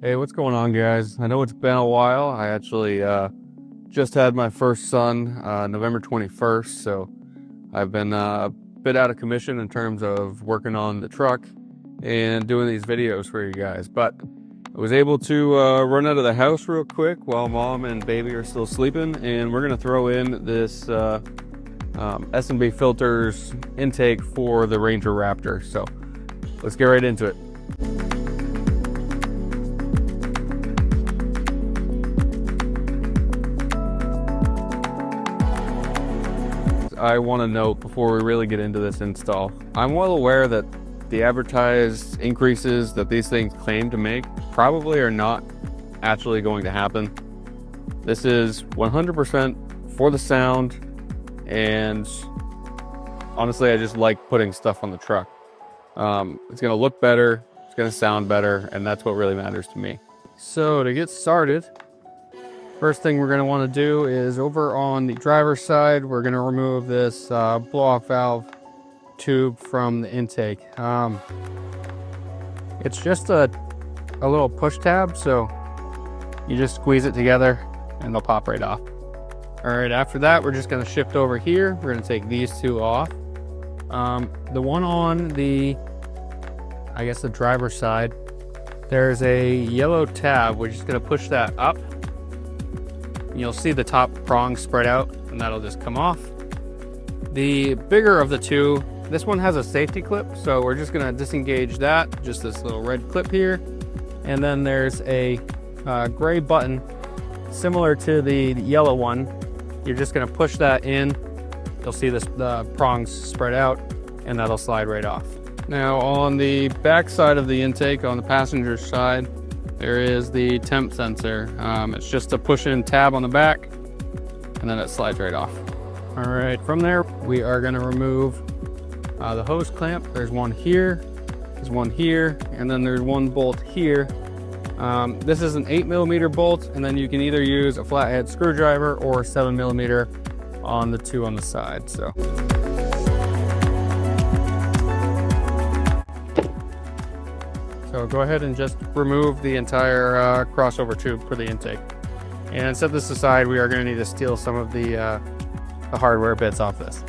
Hey, what's going on, guys? I know it's been a while. I actually just had my first son November 21st, so I've been a bit out of commission in terms of working on the truck and doing these videos for you guys. But I was able to run out of the house real quick while mom and baby are still sleeping, and we're going to throw in this S&B filters intake for the Ranger Raptor. So let's get right into it. I want to note before we really get into this install, I'm well aware that the advertised increases that these things claim to make probably are not actually going to happen. This is 100% for the sound, and honestly, I just like putting stuff on the truck. It's going to look better, it's going to sound better, and that's what really matters to me. So to get started, first thing we're going to want to do is over on the driver's side, we're going to remove this blow-off valve tube from the intake. It's just a little push tab, so you just squeeze it together and they'll pop right off. All right, after that, we're just going to shift over here. We're going to take these two off. The one on the, I guess the driver's side, there's a yellow tab. We're just going to push that up. You'll see the top prong spread out, and that'll just come off. The bigger of the two, this one has a safety clip, so we're just gonna disengage that, just this little red clip here. And then there's a gray button, similar to the yellow one. You're just gonna push that in. You'll see the prongs spread out, and that'll slide right off. Now on the back side of the intake, on the passenger side, there is the temp sensor. It's just a push-in tab on the back, and then it slides right off. All right, from there, we are gonna remove the hose clamp. There's one here, there's one here, and then there's one bolt here. This is an 8mm bolt, and then you can either use a flathead screwdriver or 7mm on the two on the side. So. So go ahead and just remove the entire crossover tube for the intake. And set this aside, we are going to need to steal some of the hardware bits off this.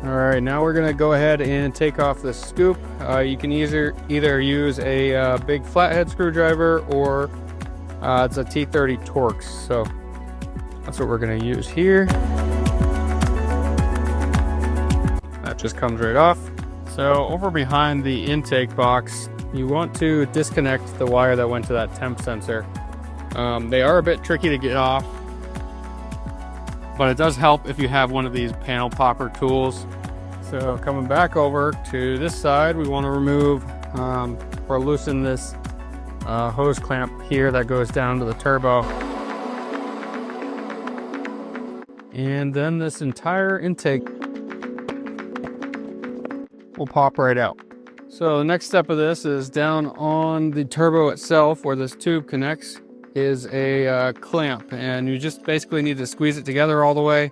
All right, now we're going to go ahead and take off the scoop. You can either use a big flathead screwdriver or it's a T30 Torx. So that's what we're going to use here. That just comes right off. So over behind the intake box, you want to disconnect the wire that went to that temp sensor. They are a bit tricky to get off, but it does help if you have one of these panel popper tools. So coming back over to this side, we want to remove or loosen this hose clamp here that goes down to the turbo. And then this entire intake will pop right out. So the next step of this is down on the turbo itself, where this tube connects, is a clamp, and you just basically need to squeeze it together all the way.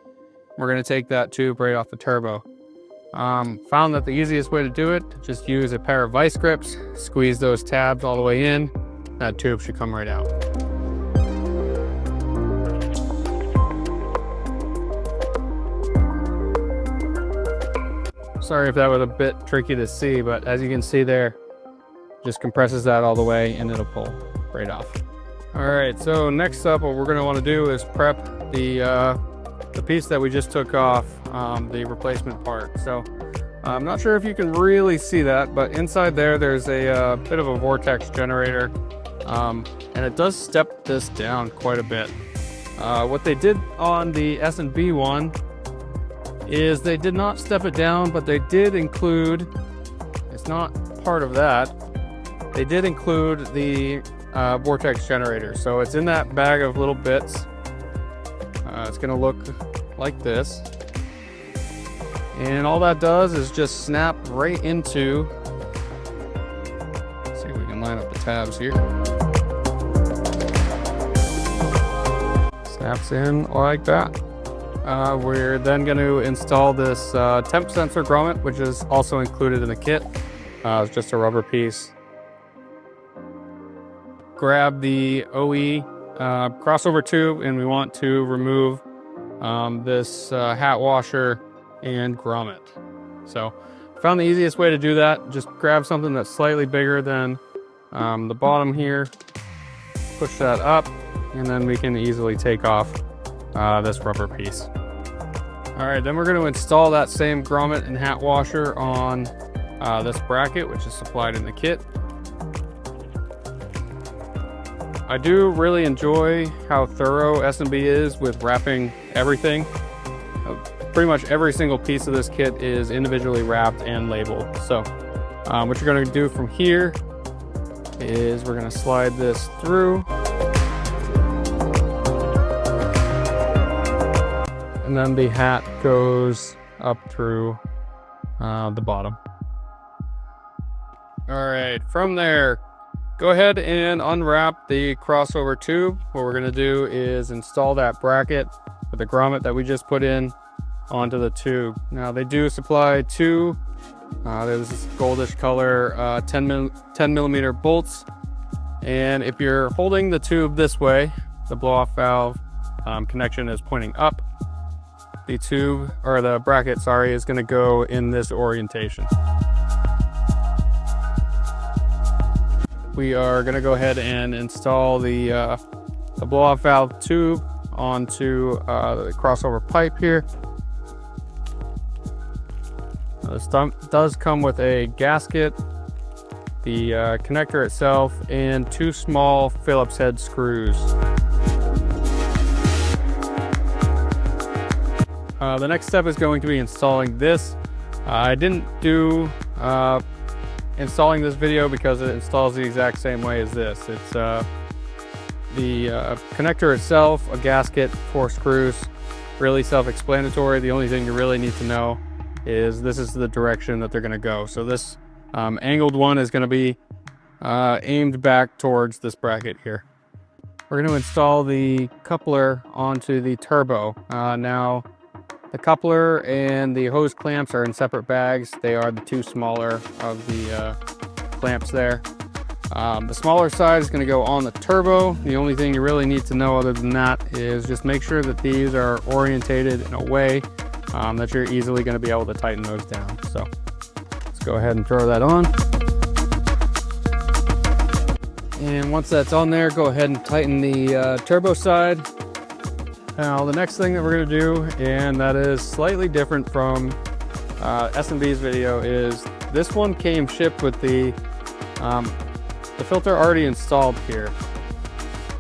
We're going to take that tube right off the turbo. Found that the easiest way to do it, just use a pair of vice grips, squeeze those tabs all the way in, that tube should come right out. Sorry if that was a bit tricky to see, but as you can see there, just compresses that all the way and it'll pull right off. All right, so next up, what we're going to want to do is prep the piece that we just took off, the replacement part. So I'm not sure if you can really see that, but inside there's a bit of a vortex generator, and it does step this down quite a bit. What they did on the S&B one is they did not step it down, but they did include, it's not part of that, they did include the vortex generator. So it's in that bag of little bits. It's going to look like this. And all that does is just snap right into, let's see if we can line up the tabs here. Snaps in like that. We're then going to install this temp sensor grommet, which is also included in the kit. It's just a rubber piece. grab the OE crossover tube, and we want to remove this hat washer and grommet. So I found the easiest way to do that. Just grab something that's slightly bigger than the bottom here, push that up, and then we can easily take off this rubber piece. All right, then we're going to install that same grommet and hat washer on this bracket, which is supplied in the kit. I do really enjoy how thorough S&B is with wrapping everything. Pretty much every single piece of this kit is individually wrapped and labeled. So what you're going to do from here is we're going to slide this through. And then the hat goes up through the bottom. All right, from there, go ahead and unwrap the crossover tube. What we're gonna do is install that bracket with the grommet that we just put in onto the tube. Now they do supply two, there's this goldish color 10 millimeter bolts. And if you're holding the tube this way, the blow-off valve connection is pointing up. The tube, or the bracket, sorry, is gonna go in this orientation. We are going to go ahead and install the blow-off valve tube onto the crossover pipe here. This does come with a gasket, the connector itself, and two small Phillips head screws. The next step is going to be installing this. I didn't do installing this video because it installs the exact same way as this. It's the connector itself, a gasket, 4 screws, really self-explanatory. The only thing you really need to know is this is the direction that they're going to go. So this angled one is going to be aimed back towards this bracket here. We're going to install the coupler onto the turbo. Now the coupler and the hose clamps are in separate bags. They are the two smaller of the clamps there. The smaller side is going to go on the turbo. The only thing you really need to know other than that is just make sure that these are orientated in a way that you're easily going to be able to tighten those down. So let's go ahead and throw that on. And once that's on there, go ahead and tighten the turbo side. Now the next thing that we're going to do, and that is slightly different from S&B's video, is this one came shipped with the filter already installed here,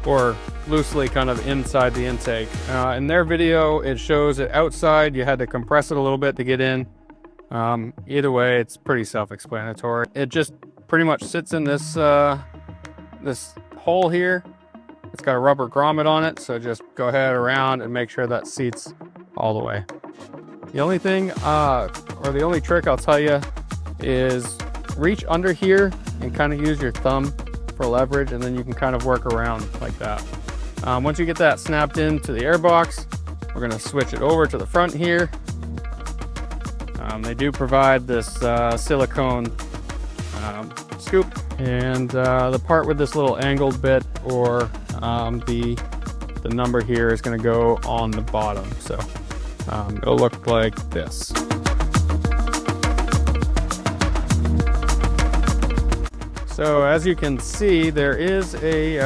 or loosely kind of inside the intake. In their video it shows it outside. You had to compress it a little bit to get in. Either way, it's pretty self-explanatory. It just pretty much sits in this this hole here. It's got a rubber grommet on it, so just go ahead around and make sure that seats all the way. The only thing, or the only trick I'll tell you, is reach under here and kind of use your thumb for leverage, and then you can kind of work around like that. Once you get that snapped into the airbox, we're going to switch it over to the front here. They do provide this silicone scoop, and the part with this little angled bit, or the number here, is going to go on the bottom. So it'll look like this. So as you can see, there is a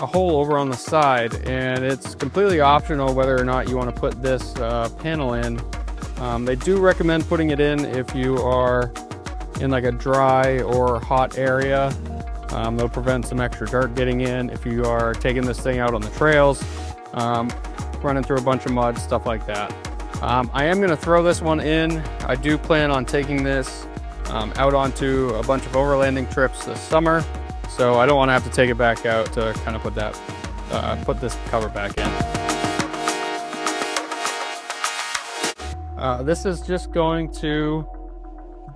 hole over on the side, and it's completely optional whether or not you want to put this panel in. They do recommend putting it in if you are in like a dry or hot area. They'll prevent some extra dirt getting in if you are taking this thing out on the trails, running through a bunch of mud, stuff like that. I am going to throw this one in. I do plan on taking this out onto a bunch of overlanding trips this summer, so I don't want to have to take it back out to kind of put that put this cover back in. This is just going to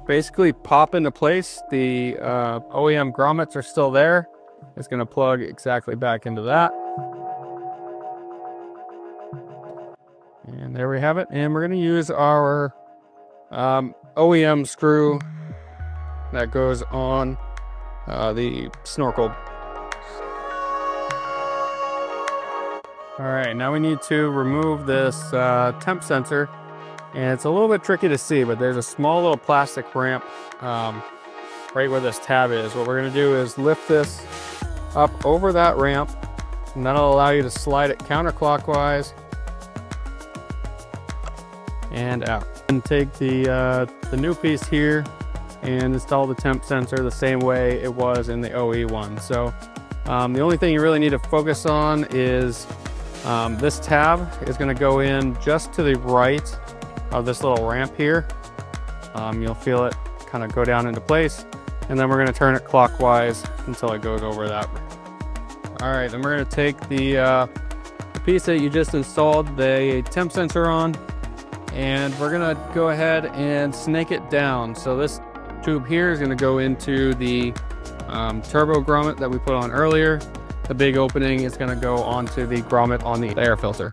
basically pop into place. The OEM grommets are still there. It's going to plug exactly back into that. And there we have it. And we're going to use our OEM screw that goes on the snorkel. All right, now we need to remove this temp sensor, and it's a little bit tricky to see, but there's a small little plastic ramp right where this tab is. What we're gonna do is lift this up over that ramp, and that'll allow you to slide it counterclockwise and out. And take the new piece here and install the temp sensor the same way it was in the OE one. So the only thing you really need to focus on is this tab is going to go in just to the right of this little ramp here. You'll feel it kind of go down into place, and then we're going to turn it clockwise until it goes over that. All right, then we're going to take the piece that you just installed the temp sensor on, and we're going to go ahead and snake it down. So this tube here is going to go into the turbo grommet that we put on earlier. The big opening is going to go onto the grommet on the air filter.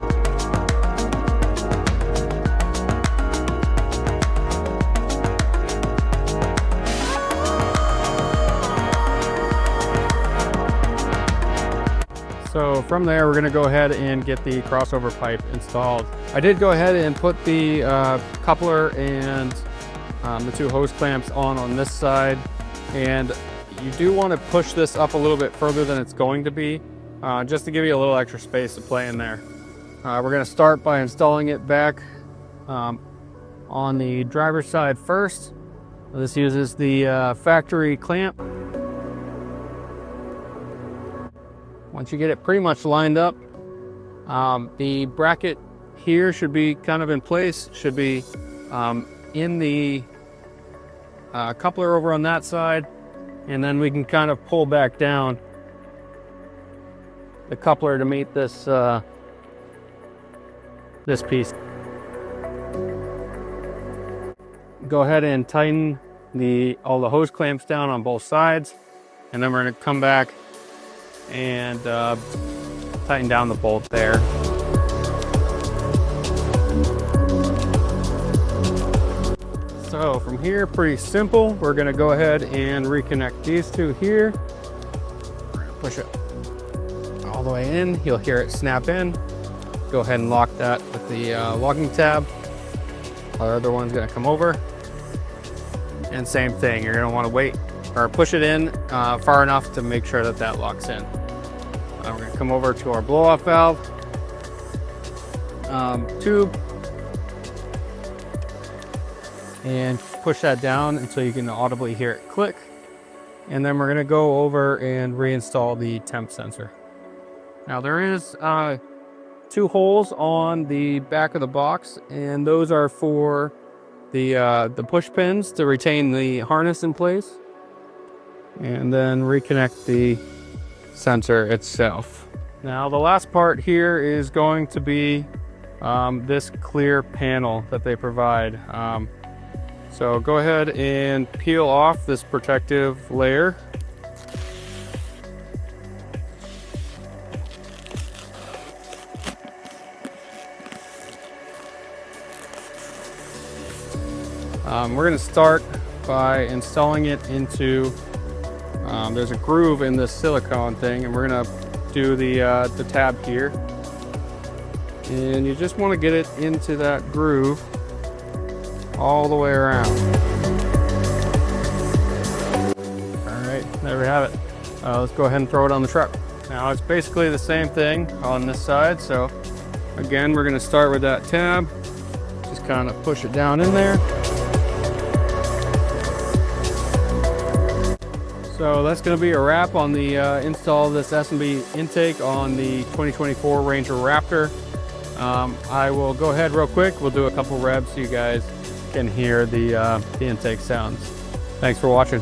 So from there, we're going to go ahead and get the crossover pipe installed. I did go ahead and put the coupler and the two hose clamps on this side, and you do want to push this up a little bit further than it's going to be, just to give you a little extra space to play in there. We're going to start by installing it back on the driver's side first. This uses the factory clamp. Once you get it pretty much lined up, the bracket here should be kind of in place, should be in the coupler over on that side, and then we can kind of pull back down the coupler to meet this this piece. Go ahead and tighten all the hose clamps down on both sides, and then we're going to come back and tighten down the bolt there. So from here, pretty simple. We're going to go ahead and reconnect these two here. Push it all the way in. You'll hear it snap in. Go ahead and lock that with the locking tab. Our other one's going to come over. And same thing, you're going to want to wait or push it in far enough to make sure that that locks in. We're going to come over to our blow-off valve tube and push that down until you can audibly hear it click. And then we're going to go over and reinstall the temp sensor. Now there is two holes on the back of the box, and those are for the push pins to retain the harness in place, and then reconnect the sensor itself. Now the last part here is going to be this clear panel that they provide. So go ahead and peel off this protective layer. We're going to start by installing it into, there's a groove in this silicone thing, and we're going to do the tab here. And you just want to get it into that groove all the way around. All right, there we have it. Let's go ahead and throw it on the truck. Now it's basically the same thing on this side. So again, we're going to start with that tab. Just kind of push it down in there. So that's going to be a wrap on the install of this S&B intake on the 2024 Ranger Raptor. I will go ahead real quick. We'll do a couple revs so you guys can hear the intake sounds. Thanks for watching.